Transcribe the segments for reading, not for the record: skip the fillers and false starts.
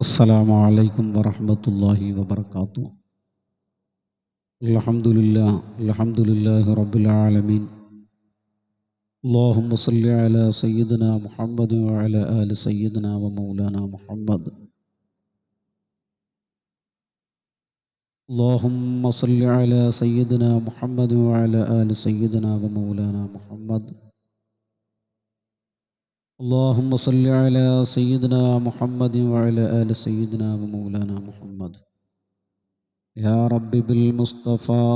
السلام عليكم ورحمة الله وبركاته. الحمد لله رب العالمين. اللهم صل على سيدنا محمد وعلى آل سيدنا ومولانا محمد. اللهم صل على سيدنا محمد وعلى آل سيدنا ومولانا محمد. اللهم صل على سيدنا محمد وعلى آل سيدنا ومولانا محمد. يا رب بالمصطفى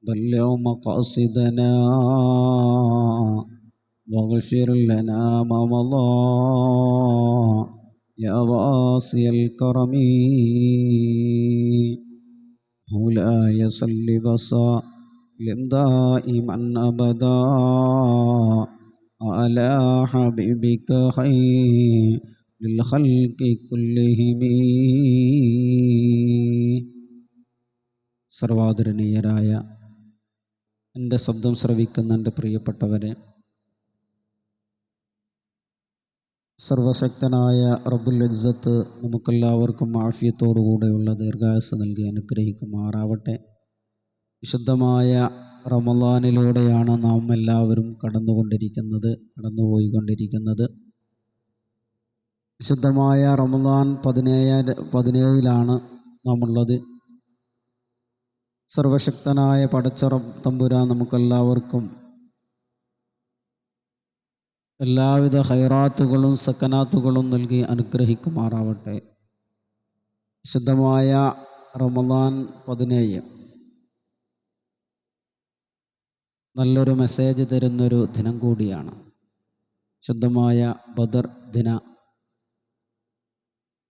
بلغ مقاصدنا واغفر لنا ما مضى يا واسع الكرم. مولاي صل وسلم دائما ابدا على حبيبك خير للخلق كلهم. സർവാദരണീയരായ എൻ്റെ ശബ്ദം ശ്രവിക്കുന്ന എൻ്റെ പ്രിയപ്പെട്ടവരെ, സർവശക്തനായ റബ്ബുൽ ഇസ്സത്ത് നമുക്കെല്ലാവർക്കും ആഫിയത്തോടുകൂടെയുള്ള ദീർഘായുസ്സ് നൽകി അനുഗ്രഹിക്കുമാറാവട്ടെ. വിശുദ്ധമായ റമളാനിലൂടെയാണ് നാം എല്ലാവരും കടന്നുപോയിക്കൊണ്ടിരിക്കുന്നത്. വിശുദ്ധമായ റമളാൻ 17 നാം ഉള്ളത്. സർവശക്തനായ പടച്ച തമ്പുരാൻ നമുക്കെല്ലാവർക്കും എല്ലാവിധ ഖൈറാത്തുകളും സക്കനാത്തുകളും നൽകി അനുഗ്രഹിക്കുമാറാവട്ടെ. വിശുദ്ധമായ റമളാൻ 17 നല്ലൊരു മെസ്സേജ് തരുന്നൊരു ദിനം കൂടിയാണ്. ശുദ്ധമായ ബദർ ദിന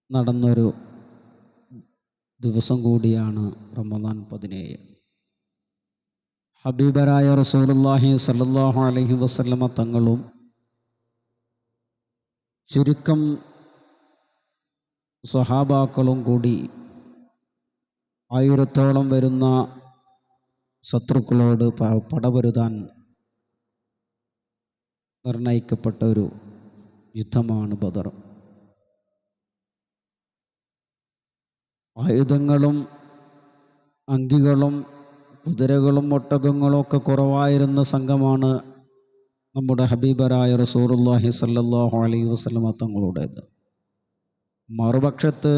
നടന്നൊരു ദിവസം കൂടിയാണ് റമളാൻ 17. ഹബീബരായ റസൂലുള്ളാഹി സ്വല്ലല്ലാഹു അലൈഹി വസല്ലമ തങ്ങളും ചുരുക്കം സ്വഹാബാക്കളും കൂടി 1000-ഓളം വരുന്ന ശത്രുക്കളോട് പടപൊരുതാൻ നിർണയിക്കപ്പെട്ട ഒരു യുദ്ധമാണ് ബദർ. ആയുധങ്ങളും അങ്കികളും കുതിരകളും ഒട്ടകങ്ങളും ഒക്കെ കുറവായിരുന്ന സംഘമാണ് നമ്മുടെ ഹബീബരായ റസൂലുള്ളാഹി സ്വല്ലല്ലാഹു അലൈഹി വസല്ലമ തങ്ങളുടേത്. മറുപക്ഷത്ത്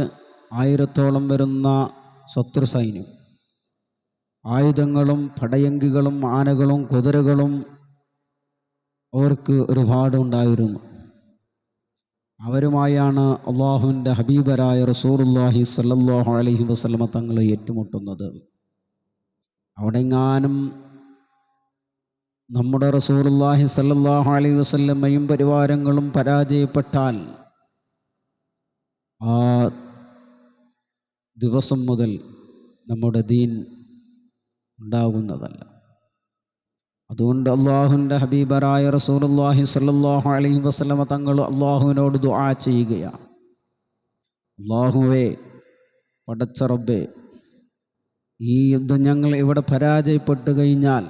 1000-ഓളം വരുന്ന ശത്രു സൈന്യം, ആയുധങ്ങളും പടയങ്കികളും ആനകളും കുതിരകളും അവർക്ക് ഒരുപാടുണ്ടായിരുന്നു. അവരുമായാണ് അള്ളാഹുവിൻ്റെ ഹബീബരായ റസൂലുള്ളാഹി സ്വല്ലല്ലാഹു അലൈഹി വസല്ലമ തങ്ങൾ ഏറ്റുമുട്ടുന്നത്. അവിടെങ്ങാനും നമ്മുടെ റസൂലുള്ളാഹി സ്വല്ലല്ലാഹു അലൈഹി വസല്ലമയും പരിവാരങ്ങളും പരാജയപ്പെട്ടാൽ ആ ദിവസം മുതൽ നമ്മുടെ ദീൻ ഉണ്ടാകുന്നതല്ല. അതുകൊണ്ട് അള്ളാഹുവിൻ്റെ ഹബീബരായ റസൂലുള്ളാഹി സ്വല്ലല്ലാഹു അലൈഹി വസല്ലമ തങ്ങൾ അള്ളാഹുവിനോട് ദുആ ചെയ്യുകയാണ്. അള്ളാഹുവേ, പടച്ച റബ്ബേ, ഈ യുദ്ധം ഞങ്ങൾ ഇവിടെ പരാജയപ്പെട്ടു കഴിഞ്ഞാൽ,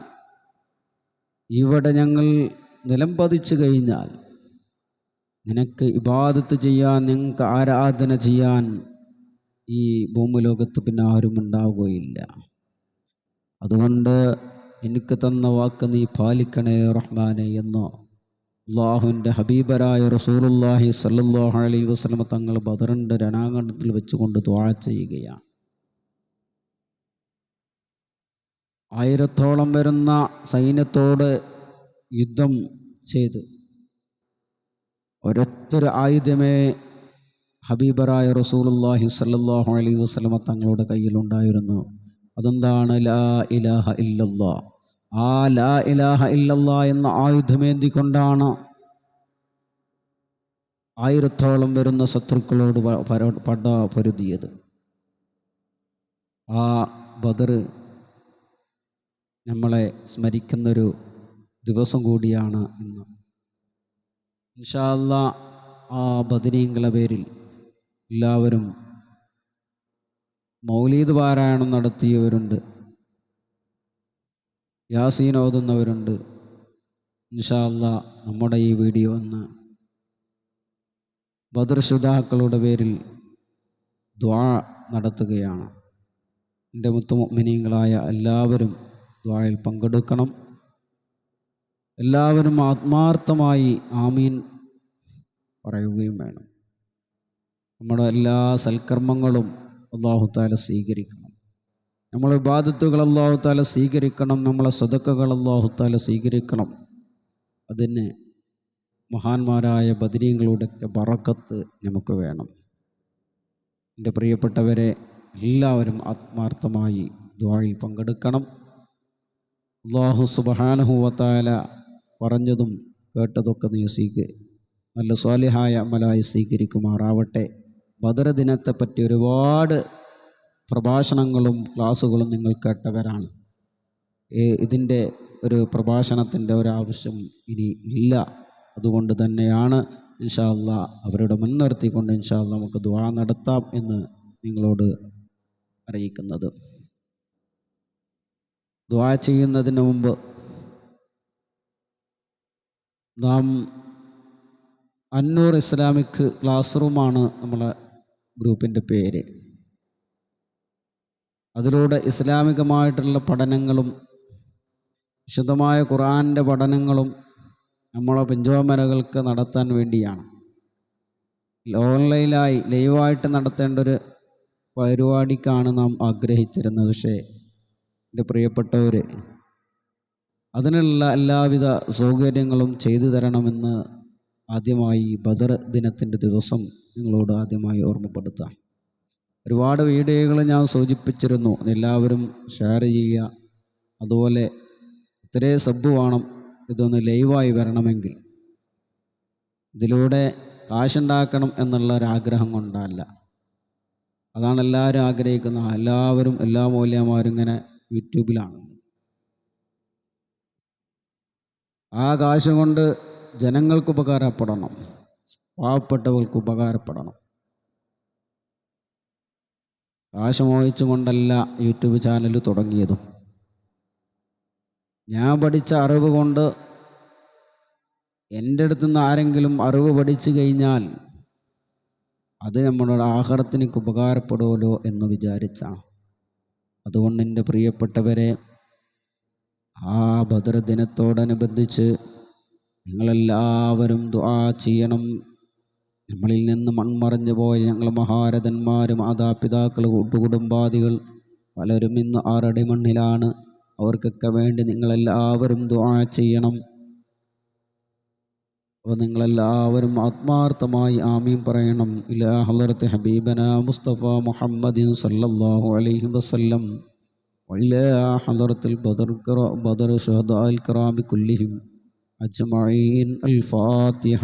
ഇവിടെ ഞങ്ങൾ നിലംപതിച്ചു കഴിഞ്ഞാൽ നിനക്ക് ഇബാദത്ത് ചെയ്യാൻ, നിനക്ക് ആരാധന ചെയ്യാൻ ഈ ഭൂമിലോകത്ത് പിന്നെ ആരും ഉണ്ടാവുകയില്ല. അതുകൊണ്ട് എനിക്ക് തന്ന വാക്ക് നീ പാലിക്കണേ റഹ്മാനെ എന്ന് അള്ളാഹുവിൻ്റെ ഹബീബരായ റസൂലുള്ളാഹി സ്വല്ലല്ലാഹു അലൈഹി വസല്ലമ തങ്ങൾ ബദറിൻ്റെ രണാങ്കണത്തിൽ വെച്ചുകൊണ്ട് ദുആ ചെയ്യുകയാണ്. 1000-ഓളം വരുന്ന സൈന്യത്തോട് യുദ്ധം ചെയ്ത് ഒരൊറ്റൊരു ആയുധമേ ഹബീബറായ റസൂലുള്ളാഹി സ്വല്ലല്ലാഹു അലൈഹി വസല്ലമ തങ്ങളുടെ കയ്യിലുണ്ടായിരുന്നു. അതെന്താണ്? ലാ ഇലാഹ ഇല്ലല്ലാഹ്. ആ ലാ ഇലാഹ ഇല്ലല്ലാഹ് എന്ന ആയുധമേന്തിക്കൊണ്ടാണ് 1000-ഓളം വരുന്ന ശത്രുക്കളോട് പൊരുതിയത്. ആ ബദർ നമ്മളെ സ്മരിക്കുന്നൊരു ദിവസം കൂടിയാണ് ഇന്ന്. ഇൻഷാ അല്ലാഹ് ആ ബദരീങ്ങളുടെ പേരിൽ എല്ലാവരും മൗലീദ് പാരായണം നടത്തിയവരുണ്ട്, യാസീൻ ഓതുന്നവരുണ്ട്. ഇൻഷാ അല്ലാഹ് നമ്മുടെ ഈ വീഡിയോ ഒന്ന് ബദർ ശുഹദാക്കളുടെ പേരിൽ ദുആ നടത്തുകയാണ്. എൻ്റെ മുത്തുമുഅ്മിനീങ്ങളായ എല്ലാവരും ദുആയിൽ പങ്കെടുക്കണം. എല്ലാവരും ആത്മാർത്ഥമായി ആമീൻ പറയുകയും വേണം. നമ്മുടെ എല്ലാ സൽക്കർമ്മങ്ങളും അല്ലാഹു തആല സ്വീകരിക്കണം. നമ്മളെ ഇബാദത്തുകൾ അല്ലാഹു തആല സ്വീകരിക്കണം. നമ്മളെ സദഖകൾ അല്ലാഹു തആല സ്വീകരിക്കണം. അതിന് മഹാന്മാരായ ബദരീങ്ങളുടെയൊക്കെ ബറക്കത്ത് നമുക്ക് വേണം. എൻ്റെ പ്രിയപ്പെട്ടവരെ, എല്ലാവരും ആത്മാർത്ഥമായി ദുആയിൽ പങ്കെടുക്കണം. അല്ലാഹു സുബ്ഹാനഹു വ തആല പറഞ്ഞതും കേട്ടതൊക്കെ നീ നല്ല സ്വാലിഹായ അമലായി സ്വീകരിക്കുമാറാവട്ടെ. ബദർ ദിനത്തെപ്പറ്റി ഒരുപാട് പ്രഭാഷണങ്ങളും ക്ലാസ്സുകളും നിങ്ങൾ കേട്ടവരാണ്. ഇതിൻ്റെ ഒരു പ്രഭാഷണത്തിൻ്റെ ഒരാവശ്യം ഇനി ഇല്ല. അതുകൊണ്ട് തന്നെയാണ് ഇൻഷാ അല്ലാഹ് അവരുടെ മുൻനിർത്തിക്കൊണ്ട് ഇൻഷാ അല്ലാഹ് നമുക്ക് ദുആ നടത്താം എന്ന് നിങ്ങളോട് അറിയിക്കുന്നത്. ദുആ ചെയ്യുന്നതിന് മുമ്പ് നാം അന്നൂർ ഇസ്ലാമിക് ക്ലാസ് റൂമാണ് നമ്മളെ ഗ്രൂപ്പിൻ്റെ പേര്. അതിലൂടെ ഇസ്ലാമികമായിട്ടുള്ള പഠനങ്ങളും വിശുദ്ധമായ ഖുർആൻ്റെ പഠനങ്ങളും നമ്മളെ പിഞ്ചോമരകൾക്ക് നടത്താൻ വേണ്ടിയാണ്. ഓൺലൈനായി ലൈവായിട്ട് നടത്തേണ്ട ഒരു പരിപാടിക്കാണ് നാം ആഗ്രഹിച്ചിരുന്നത്. പക്ഷേ എൻ്റെ പ്രിയപ്പെട്ടവർ അതിനുള്ള എല്ലാവിധ സൗകര്യങ്ങളും ചെയ്തു തരണമെന്ന് ആദ്യമായി ബദർ ദിനത്തിൻ്റെ ദിവസം നിങ്ങളോട് ആദ്യമായി ഓർമ്മപ്പെടുത്താം. ഒരുപാട് വീഡിയോകൾ ഞാൻ സൂചിപ്പിച്ചിരുന്നു. എല്ലാവരും ഷെയർ ചെയ്യുക. അതുപോലെ ഇത്രയും സബ്ബ് വേണം ഇതൊന്ന് ലൈവായി വരണമെങ്കിൽ. ഇതിലൂടെ കാശുണ്ടാക്കണം എന്നുള്ള ഒരാഗ്രഹം കൊണ്ടല്ല. അതാണ് എല്ലാവരും ആഗ്രഹിക്കുന്നത്. എല്ലാവരും എല്ലാ മൗലവിമാരും ഇങ്ങനെ യൂട്യൂബിലാണ്. ആ കാശ് കൊണ്ട് ജനങ്ങൾക്ക് ഉപകാരപ്പെടണം, പാവപ്പെട്ടവർക്ക് ഉപകാരപ്പെടണം. കാശ് മോഹിച്ചുകൊണ്ടല്ല യൂട്യൂബ് ചാനൽ തുടങ്ങിയതും. ഞാൻ പഠിച്ച അറിവ് കൊണ്ട് എൻ്റെ അടുത്ത് നിന്ന് ആരെങ്കിലും അറിവ് പഠിച്ചു കഴിഞ്ഞാൽ അത് നമ്മുടെ ആഖിറത്തിനേക്ക് ഉപകാരപ്പെടുമല്ലോ എന്ന് വിചാരിച്ചാണ്. അതുകൊണ്ട് എൻ്റെ പ്രിയപ്പെട്ടവരെ, ആ ബദർ ദിനത്തോടനുബന്ധിച്ച് നിങ്ങളെല്ലാവരും ദുആ ചെയ്യണം. നമ്മളിൽ നിന്ന് മൺമറഞ്ഞു പോയ ഞങ്ങൾ മഹാരഥന്മാരും മാതാപിതാക്കൾ കൂട്ടുകുടുംബാദികൾ പലരും ഇന്ന് 6 അടി മണ്ണിലാണ്. അവർക്കൊക്കെ വേണ്ടി നിങ്ങളെല്ലാവരും ദുആ ചെയ്യണം. അപ്പോൾ നിങ്ങളെല്ലാവരും ആത്മാർത്ഥമായി ആമീൻ പറയണം. ഇലാ ഹളറത്ത് ഹബീബന മുസ്തഫ മുഹമ്മദിൻ സല്ലല്ലാഹു അലൈഹി വസല്ലം വഇലാ ഹളറത്തിൽ ബദർ ശുഹദാഇൽ കിറാമി കുല്ലിഹിം അജ്മഈൻ. അൽ ഫാത്തിഹ.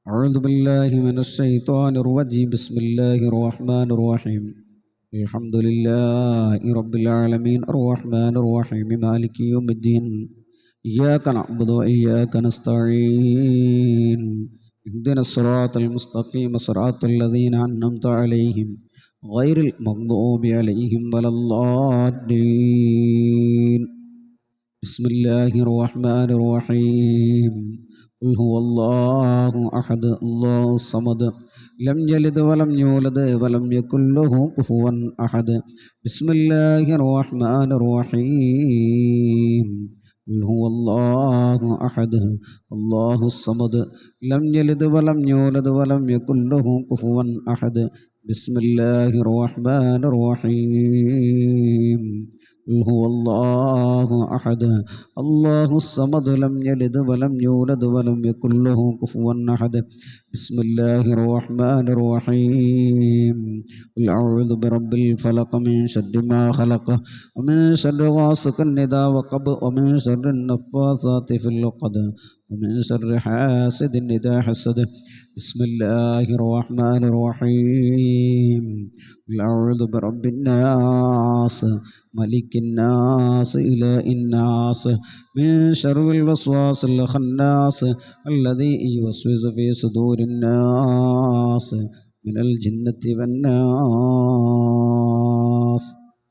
أعوذ بالله من الشيطان الرجيم. بسم الله الرحمن الرحيم. الحمد لله رب العالمين الرحمن الرحيم مالك يوم الدين إياك نعبد وإياك نستعين اهدنا الصراط المستقيم صراط الذين أنعمت عليهم غير المغضوب عليهم ولا الضالين. بسم الله الرحمن الرحيم. قل هو الله أحد الله الصمد لم يلد ولم يولد ولم يكن له كفوا أحد. بسم الله الرحمن الرحيم. قل هو الله أحد الله الصمد لم يلد ولم يولد ولم يكن له كفوا أحد. بسم الله الرحمن الرحيم. قل هو الله أحد الله الصمد لم يلد ولم يولد ولم يكن له كفوا أحد. بسم الله الرحمن الرحيم. قل أعوذ برب الفلق من شر ما خلق ومن شر غاسق إذا وقب ومن شر النفاثات في العقد ومن شر حاسد إذا حسد. بسم الله الرحمن الرحيم. قل أعوذ برب الناس ملك الناس إله الناس من شر الوسواس الخناس الذي يوسوس في صدور الناس من الجنة والناس.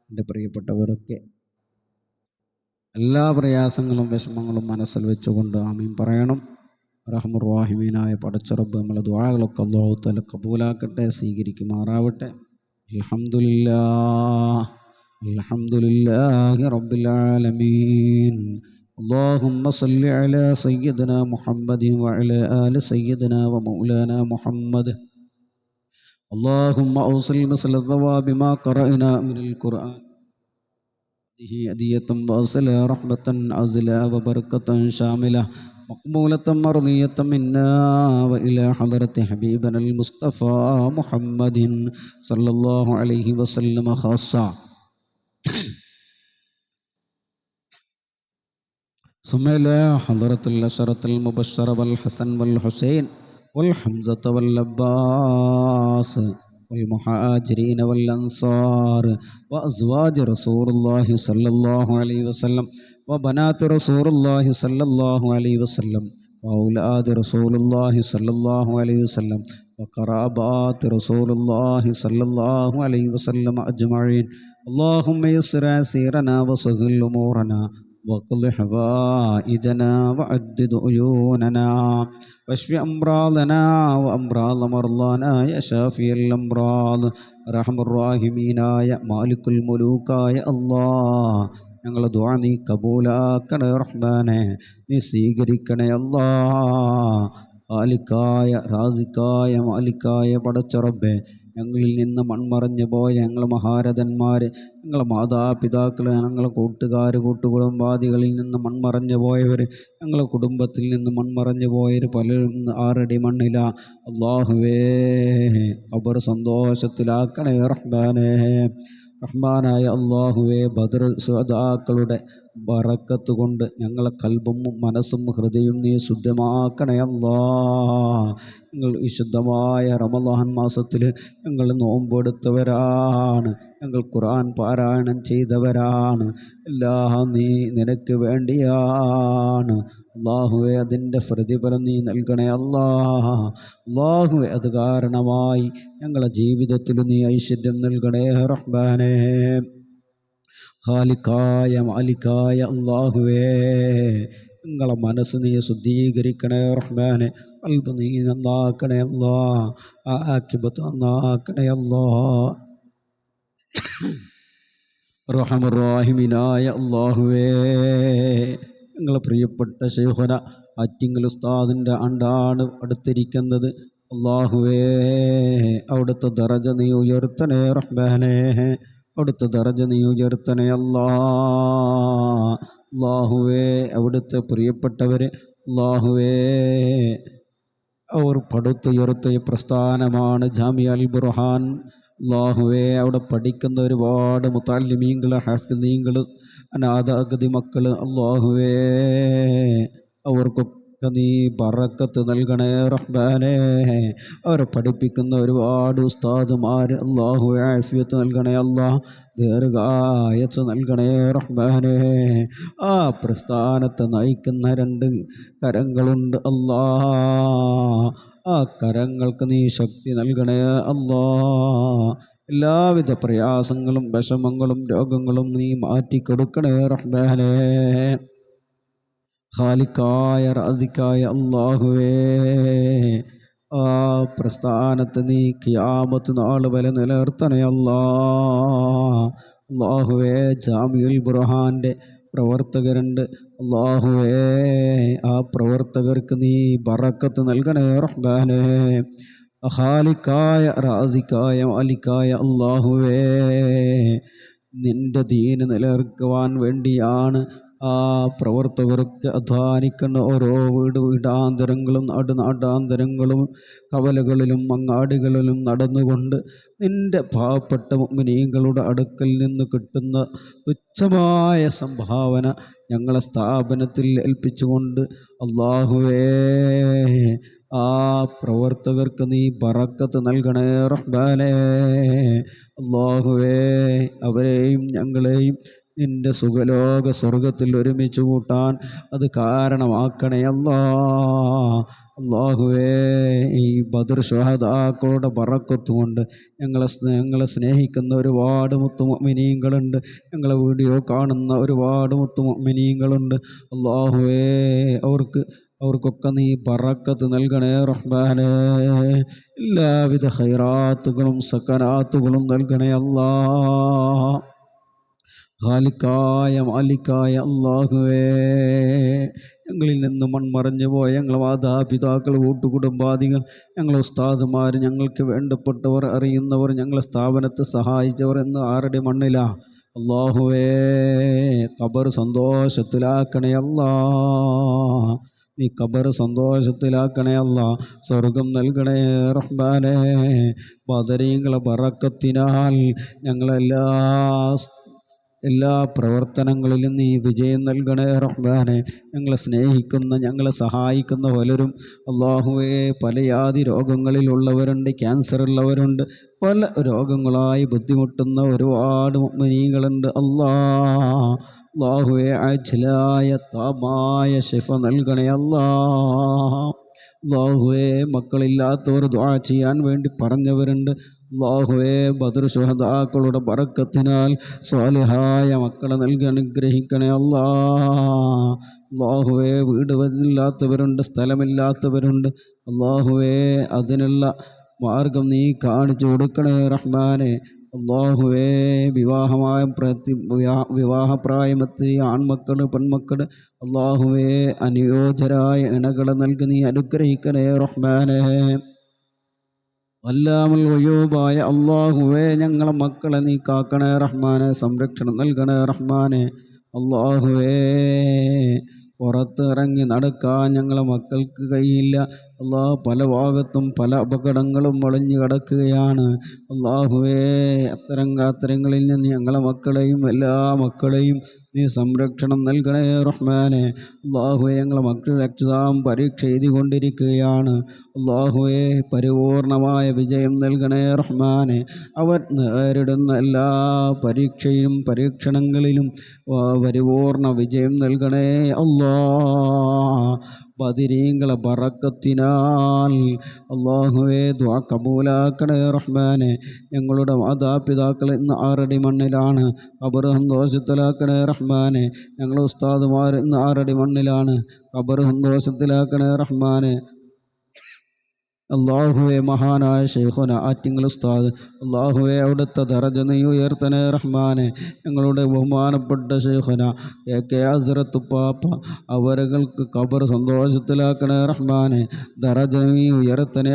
എൻ്റെ പ്രിയപ്പെട്ടവരൊക്കെ എല്ലാ പ്രയാസങ്ങളും വിഷമങ്ങളും മനസ്സിൽ വെച്ചുകൊണ്ട് ആമീൻ പറയണം. റഹ്മുർ റഹീമീനായ പടച്ചറബ്ബ് നമ്മളെ ദുആകളൊക്കെ അല്ലാഹു തആല കബൂലാക്കട്ടെ, സ്വീകരിക്കുമാറാവട്ടെ. അൽഹംദുലില്ലാഹ് അൽഹംദുലില്ലാഹി റബ്ബിൽ ആലമീൻ. اللهم صل على سيدنا محمد وعلى آل سيدنا ومولانا محمد. اللهم أوصل مثل الثواب ما قرأنا من القرآن هذه هدية واصلة رحمة عزلة وبركة شاملة مقبولة مرضية منا وإلى حضرة حبيبنا المصطفى محمد صلى الله عليه وسلم خاصة. ثم إلى حضرة الأشرة المبشرة والحسن والحسين والحمزة والعباس والمهاجرين والأنصار وأزواج رسول الله صلى الله عليه وسلم وبنات رسول الله صلى الله عليه وسلم وأولاد رسول الله صلى الله عليه وسلم وقرابات رسول الله صلى الله عليه وسلم أجمعين. اللهم يسر عسيرنا وسهل أمورنا واقض حوائجنا وعدد عيوننا واشف أمراضنا وأمراض مرضانا يا شافي الأمراض. أرحم الراحمين يا مالك الملوك يا الله, ഞങ്ങളുടെ ദുആ നീ കബൂലാക്കണേ റഹ്മാനെ, നീ സ്വീകരിക്കണേ അല്ലാ. ഖാലിക്കായ റാസിക്കായ മാലിക്കായ പടച്ച റബ്ബേ, ഞങ്ങളിൽ നിന്ന് മൺമറഞ്ഞു പോയ ഞങ്ങളെ മഹാരഥന്മാർ, ഞങ്ങളെ മാതാപിതാക്കൾ, ഞങ്ങളെ കൂട്ടുകാർ, കൂട്ടുകുടുംബാദികളിൽ നിന്ന് മൺമറഞ്ഞു പോയവർ, ഞങ്ങളെ കുടുംബത്തിൽ നിന്ന് മൺമറഞ്ഞു പോയവർ പലരും 6 അടി മണ്ണില. അല്ലാഹുവേ, ഖബർ സന്തോഷത്തിലാക്കണേ റഹ്മാനേ. റഹ്മാനായ അല്ലാഹുവേ, ബദർ ശുഹദാക്കളുടെ ബറക്കത്ത് കൊണ്ട് ഞങ്ങളെ കൽബും മനസ്സും ഹൃദയവും നീ ശുദ്ധമാക്കണേ അല്ലാ. ഞങ്ങൾ വിശുദ്ധമായ റമളാൻ മാസത്തിൽ ഞങ്ങൾ നോമ്പെടുത്തവരാണ്, ഞങ്ങൾ ഖുർആൻ പാരായണം ചെയ്തവരാണ്. എല്ലാം നീ നിനക്ക് വേണ്ടിയാണ് അല്ലാഹുവേ. അതിൻ്റെ പ്രതിഫലം നീ നൽകണേ അല്ലാ. അല്ലാഹുവേ, അത് കാരണമായി ഞങ്ങളുടെ ജീവിതത്തിൽ നീ ഐശ്വര്യം നൽകണേ റഹ്മാനേ. ഖാലിക്കായ മാലിക്കായ അല്ലാഹുവേ, നിങ്ങളെ മനസ്സ് നീ ശുദ്ധീകരിക്കണേ റഹ്മാനെ, ഖൽബ് നീ നന്നാക്കണേ അല്ലാ, ആഖിബത്ത് നന്നാക്കണേ അല്ലാ. റഹ്മാനുർ റഹീമിനായ അല്ലാഹുവേ, നിങ്ങളെ പ്രിയപ്പെട്ട ശൈഖുന ആറ്റിങ്ങൽ ഉസ്താദിൻ്റെ ആണ്ടാണ് അടുത്തിരിക്കുന്നത്. അല്ലാഹുവേ, അവിടുത്തെ ദറജ നീ ഉയർത്തണേ റഹ്മാനേ, അവിടുത്തെ ദറജ നീ ഉയർത്തണേ അല്ലാ. അല്ലാഹുവേ, അവിടുത്തെ പ്രിയപ്പെട്ടവർ അല്ലാഹുവേ, അവർ പടുത്തുയർത്തിയ പ്രസ്ഥാനമാണ് ജാമിഅ അൽ ബുർഹാൻ. അല്ലാഹുവേ, അവിടെ പഠിക്കുന്ന ഒരുപാട് മുതഅല്ലിമീങ്ങൾ, ഹാഫിളീങ്ങൾ, അനാഥാഗതി മക്കൾ, അല്ലാഹുവേ, അവർക്കൊക്കെ നീ ബറക്കത്ത് നൽകണേ റഹ്മാനേ. അവരെ പഠിപ്പിക്കുന്ന ഒരുപാട് ഉസ്താദുമാർ, അല്ലാഹുവേ, ആഫിയത്ത് നൽകണേ അല്ലാ, ദീർഘായുസ്സ് നൽകണേ റഹ്മാനേ. ആ പ്രസ്ഥാനത്തെ നയിക്കുന്ന 2 കരങ്ങളുണ്ട് അല്ലാ, ആ കരങ്ങൾക്ക് നീ ശക്തി നൽകണേ അല്ലാ. എല്ലാവിധ പ്രയാസങ്ങളും വിഷമങ്ങളും രോഗങ്ങളും നീ മാറ്റിക്കൊടുക്കണേ റഹ്മാനേ. ഖാലിക്കായ റാസിക്കായ അല്ലാഹുവേ, ആ പ്രസ്ഥാനത്ത് നീ ഖിയാമത്ത് നാൾ വരെ നിലനിർത്തണേ അല്ലാ. അല്ലാഹുവേ, ജാമിഉൽ ബുർഹാൻ്റെ പ്രവർത്തകരുണ്ട് അല്ലാഹുവേ, ആ പ്രവർത്തകർക്ക് നീ ബറക്കത്ത് നൽകണേ റഹ്മാനേ. ഖാലിക്കായ റാസിക്കായ മാലിക്കായ അല്ലാഹുവേ, നിന്റെ ദീന് നിലനിർത്തുവാൻ വേണ്ടിയാണ് ആ പ്രവർത്തകർക്ക് അധ്വാനിക്കുന്ന ഓരോ വീടാന്തരങ്ങളും നാടാന്തരങ്ങളും കവലകളിലും അങ്ങാടികളിലും നടന്നുകൊണ്ട് നിന്റെ പാവപ്പെട്ട മുഅ്മിനീങ്ങളുടെ അടുക്കൽ നിന്ന് കിട്ടുന്ന തുച്ഛമായ സംഭാവന ഞങ്ങളെ സ്ഥാപനത്തിൽ ഏൽപ്പിച്ചുകൊണ്ട് അല്ലാഹുവേ, ആ പ്രവർത്തകർക്ക് നീ ബറക്കത്ത് നൽകണേ റഹ്മാനേ. അല്ലാഹുവേ, അവരെയും ഞങ്ങളെയും നിന്റെ സുഖലോക സ്വർഗത്തിൽ ഒരുമിച്ച് കൂട്ടാൻ അത് കാരണമാക്കണേ അല്ലാ. അല്ലാഹുവേ, ഈ ബദർ ശുഹദാക്കളുടെ ബറക്കത്ത് കൊണ്ട് ഞങ്ങളെ സ്നേഹിക്കുന്ന ഒരുപാട് മുത്തുമുഅ്മിനീങ്ങളുണ്ട്, ഞങ്ങളെ വീഡിയോ കാണുന്ന ഒരുപാട് മുത്തുമുഅ്മിനീങ്ങളുണ്ട്. അല്ലാഹുവേ, അവർക്ക് അവർക്കൊക്കെ നീ ബറക്കത്ത് നൽകണേ റഹ്മാനേ. എല്ലാവിധ ഖൈറാത്തുകളും സക്കനാത്തുകളും നൽകണേ അല്ലാ. ഖാലിക്കായ മാലിക്കായ അല്ലാഹുവേ, ഞങ്ങളിൽ നിന്ന് മൺമറഞ്ഞു പോയ ഞങ്ങളെ മാതാപിതാക്കൾ, കൂട്ടുകുടുംബാദികൾ, ഞങ്ങളെ ഉസ്താദുമാർ, ഞങ്ങൾക്ക് വേണ്ടപ്പെട്ടവർ, അറിയുന്നവർ, ഞങ്ങളെ സ്ഥാപനത്തെ സഹായിച്ചവർ എന്ന് ആരുടെ മണ്ണിലാ അല്ലാഹുവേ. ഖബർ സന്തോഷത്തിലാക്കണേ അല്ലാ. നീ ഖബർ സന്തോഷത്തിലാക്കണേ അല്ലാ. സ്വർഗം നൽകണേ റഹ്മാനേ. ബദരീങ്ങളെ ബറക്കത്തിനാൽ എല്ലാ പ്രവർത്തനങ്ങളിലും നീ വിജയം നൽകണേ റഹ്മാനെ. ഞങ്ങളെ സ്നേഹിക്കുന്ന, ഞങ്ങളെ സഹായിക്കുന്ന പലരും അല്ലാഹുവേ പല യാതി രോഗങ്ങളിലുള്ളവരുണ്ട്, ക്യാൻസർ ഉള്ളവരുണ്ട്, പല രോഗങ്ങളായി ബുദ്ധിമുട്ടുന്ന ഒരുപാട് മുഅ്മിനീങ്ങളുണ്ട്. അല്ലാഹുവേ അജ്ലായ താമായ ശിഫ നൽകണേ അല്ലാഹുവേ. മക്കളില്ലാത്തവർ ദുആ ചെയ്യാൻ വേണ്ടി പറഞ്ഞവരുണ്ട്. അല്ലാഹുവേ ബദർ ശുഹദാക്കളുടെ ബറക്കത്തിനാൽ സ്വാലിഹായ മക്കളെ നൽകി അനുഗ്രഹിക്കണേ അല്ലാഹുവേ. വീട് ഇല്ലാത്തവരുണ്ട്, സ്ഥലമില്ലാത്തവരുണ്ട്. അല്ലാഹുവേ അതിനുള്ള മാർഗം നീ കാണിച്ചു കൊടുക്കണേ റഹ്മാനെ. അല്ലാഹുവേ വിവാഹപ്രായമെത്തിയ ആൺമക്കൾ, പെൺമക്കൾ, അല്ലാഹുവേ അനുയോജ്യരായ ഇണകളെ നൽകി നീ അനുഗ്രഹിക്കണേ റഹ്മാനെ. അല്ലാമുൽ ഗയൂബായ അല്ലാഹുവേ ഞങ്ങളെ മക്കളെ നീ കാക്കണേ റഹ്മാനെ, സംരക്ഷണം നൽകണേ റഹ്മാനെ. അല്ലാഹുവേ പുറത്തിറങ്ങി നടക്കാൻ ഞങ്ങളെ മക്കൾക്ക് കഴിയില്ല പല ഭാഗത്തും പല അപകടങ്ങളും ഒളിഞ്ഞു കിടക്കുകയാണ് അല്ലാഹുവേ. അത്തരങ്ങളിൽ നിന്ന് ഞങ്ങളെ മക്കളെയും എല്ലാ മക്കളെയും നീ സംരക്ഷണം നൽകണേ റഹ്മാനെ. അല്ലാഹുവേ ഞങ്ങളെ മക്കൾ എക്സാം പരീക്ഷ എഴുതിക്കൊണ്ടിരിക്കുകയാണ് അല്ലാഹുവേ. പരിപൂർണമായ വിജയം നൽകണേ റഹ്മാനെ. അവർ നേരിടുന്ന എല്ലാ പരീക്ഷയിലും പരീക്ഷണങ്ങളിലും പരിപൂർണ വിജയം നൽകണേ ബദരീങ്ങളെ ബറക്കത്തിനാൽ അല്ലാഹുവേ ദുആ കബൂലാക്കണേ റഹ്മാനെ. ഞങ്ങളുടെ മാതാപിതാക്കൾ ഇന്ന് ആറടി മണ്ണിലാണ്, ഖബർ സന്തോഷത്തിലാക്കണേ റഹ്മാനെ. ഞങ്ങളുടെ ഉസ്താദുമാർ ഇന്ന് ആറടി മണ്ണിലാണ്, ഖബർ സന്തോഷത്തിലാക്കണേ റഹ്മാനെ. അല്ലാഹുവേ മഹാനായ ശൈഖുന ആറ്റിങ്ങൽ ഉസ്താദ് അല്ലാഹുവേ അവിടുത്തെ ദറജ നീ ഉയർത്തണേ റഹ്മാനെ. ഞങ്ങളുടെ ബഹുമാനപ്പെട്ട ശൈഖുന കെ ഹസ്രത്ത് പാപ്പ അവർക്ക് ഖബർ സന്തോഷത്തിലാക്കണേ റഹ്മാനെ. ദറജ നീ ഉയർത്തണേ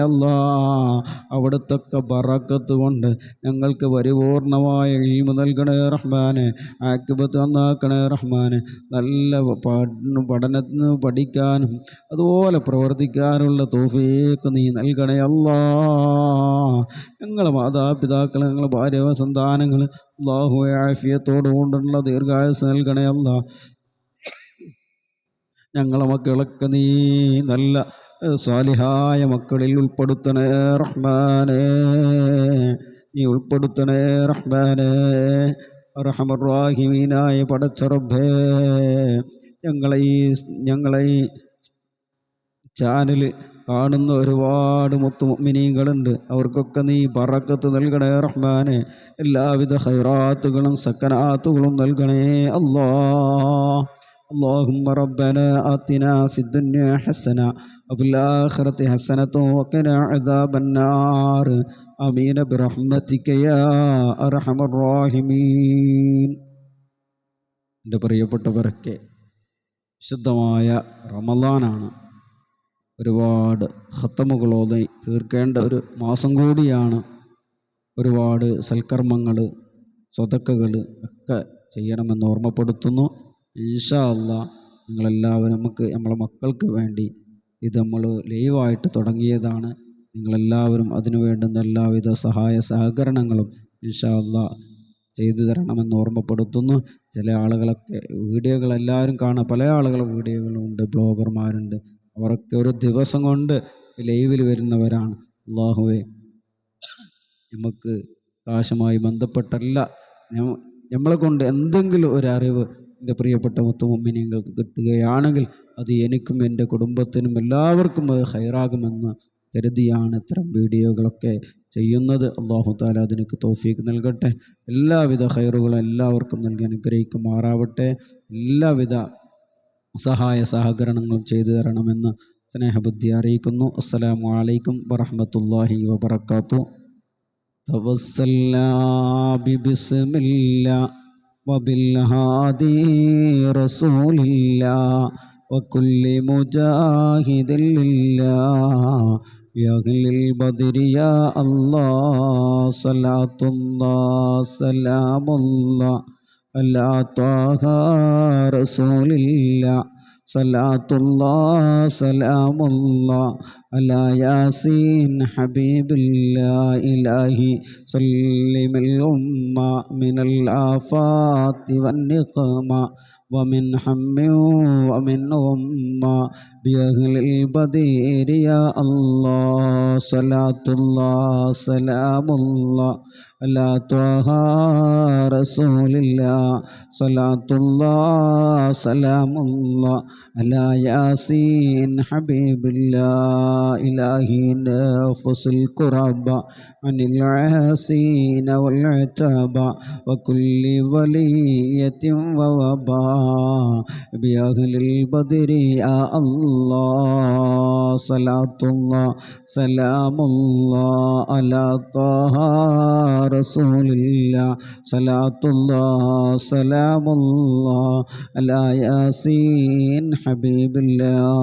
അവിടുത്തെ ബറക്കത്ത് കൊണ്ട് ഞങ്ങൾക്ക് പരിപൂർണമായ ഇൽമു നൽകണേ റഹ്മാനെ. ആക്കിബത്ത് നന്നാക്കണേ റഹ്മാനെ. നല്ല പഠനത്തിന് പഠിക്കാനും അതുപോലെ പ്രവർത്തിക്കാനുള്ള തൗഫീഖ് നീ നൽകണേ ഞങ്ങളെ മാതാപിതാക്കൾ, ഞങ്ങളെ ഭാര്യ സന്താനങ്ങൾ അല്ലാഹുവേ ആഫിയത്തോടു കൊണ്ടുള്ള ദീർഘായുസ് നൽകണേ ഞങ്ങളെ മക്കളൊക്കെ നീ നല്ല സ്വാലിഹായ മക്കളിൽ ഉൾപ്പെടുത്തണേ റഹ്മാനേ. നീ ഉൾപ്പെടുത്തണേ റഹ്മാനേ. അർഹമർ റഹീമീനായ പടച്ച റബ്ബേ, ഞങ്ങളെ ഈ ചാനൽ കാണുന്ന ഒരുപാട് മുഅ്മിനീങ്ങളുണ്ട്. അവർക്കൊക്കെ നീ ബറക്കത്ത് നൽകണേ റഹ്മാനെ. എല്ലാവിധ ഖൈറാത്തുകളും സക്കനാത്തുകളും നൽകണേ اللهم ربنا آتنا في الدنيا حسنة وفي الآخرة حسنة وقنا عذاب النار آمين برحمتك يا أرحم الراحمين. എൻ്റെ പ്രിയപ്പെട്ടവരൊക്കെ വിശുദ്ധമായ റമളാനാണ്. ഒരുപാട് ഖത്തമുകളോടെ തീർക്കേണ്ട ഒരു മാസം കൂടിയാണ്. ഒരുപാട് സൽക്കർമ്മങ്ങൾ സ്വതക്കകൾ ഒക്കെ ചെയ്യണമെന്ന് ഓർമ്മപ്പെടുത്തുന്നു. ഇൻഷാ അല്ലാഹ് നിങ്ങളെല്ലാവരും നമ്മളെ മക്കൾക്ക് വേണ്ടി ഇത് നമ്മൾ ലൈവായിട്ട് തുടങ്ങിയതാണ്. നിങ്ങളെല്ലാവരും അതിനു വേണ്ടുന്ന എല്ലാവിധ സഹായ സഹകരണങ്ങളും ഇൻഷാ അല്ലാഹ് ചെയ്തു തരണമെന്ന് ഓർമ്മപ്പെടുത്തുന്നു. ചില ആളുകളൊക്കെ വീഡിയോകളെല്ലാവരും കാണാം, പല ആളുകളും വീഡിയോകളുണ്ട്, ബ്ലോഗർമാരുണ്ട്. അവരൊക്കെ ഒരു ദിവസം കൊണ്ട് ലൈവിൽ വരുന്നവരാണ്. അല്ലാഹുവേ നമുക്ക് കാശുമായി ബന്ധപ്പെട്ടല്ല, നമ്മളെ കൊണ്ട് എന്തെങ്കിലും ഒരു അറിവ് എൻ്റെ പ്രിയപ്പെട്ട മുഅ്മിനീങ്ങൾക്ക് കിട്ടുകയാണെങ്കിൽ അത് എനിക്കും എൻ്റെ കുടുംബത്തിനും എല്ലാവർക്കും അത് ഖൈറാകുമെന്ന് കരുതിയാണ് ഇത്തരം വീഡിയോകളൊക്കെ ചെയ്യുന്നത്. അല്ലാഹു തആല അതിനൊക്കെ തൗഫീഖ് നൽകട്ടെ. എല്ലാവിധ ഖൈറുകളും എല്ലാവർക്കും നൽകി അനുഗ്രഹിക്കുമാറാവട്ടെ. എല്ലാവിധ സഹായ സഹകരണങ്ങളും ചെയ്തു തരണമെന്ന് സ്നേഹബുദ്ധി അറിയിക്കുന്നു. അസ്സലാമു അലൈക്കും വറഹ്മത്തുള്ളാഹി വബറകാതുഹു. തവസ്സൽനാ ബിബിസ്മില്ലാ വബിൽഹാദി റസൂലില്ലാ വകുല്ലി മുജാഹിദിൻ ലില്ലാഹ് ബിഅഹ്ലിൽ ബദ്രി യാ അല്ലാഹ് സ്വലാത്തുല്ലാഹ് സലാമുല്ലാഹ് അലാ ത്വാഹ റസൂലില്ലാ സ്വലാത്തുല്ലാഹ് സലാമുല്ലാഹ് അലാ യാസീൻ ഹബീബില്ലാഹ് ഇലാഹി സല്ലിമിൽ ഉമ്മ മിനൽ ആഫാത്തി വന്നിഖമ വമിൻ ഹമ്മി വമിൻ ഉമ്മ ബിഅഹ്ലിൽ ബദരി യാ അല്ലാഹ് സ്വലാത്തുല്ലാഹ് സലാമുല്ലാഹ് അലാ ത്വാഹ റസൂലില്ലാഹ് സ്വലാത്തുല്ലാഹ് സലാമുല്ലാഹ് അലാ യാസീൻ ഹബീബില്ലാഹ് ഇലാഹി നഫ്സുൽ ഖുറബ അനിൽ ആസീന വൽ അതബ വകുല്ലി വലിയത്തിൻ വവബാ ബിഅഹ്ലിൽ ബദ്രി യാ അല്ലാഹ് സ്വലാത്തുല്ലാഹ് സലാമുല്ലാഹ് അലാ ത്വാഹ റസൂലില്ലാഹ് സ്വലാത്തുല്ലാഹ് സലാമുല്ലാഹ് അലാ യാസീൻ ഹബീബില്ലാഹ്.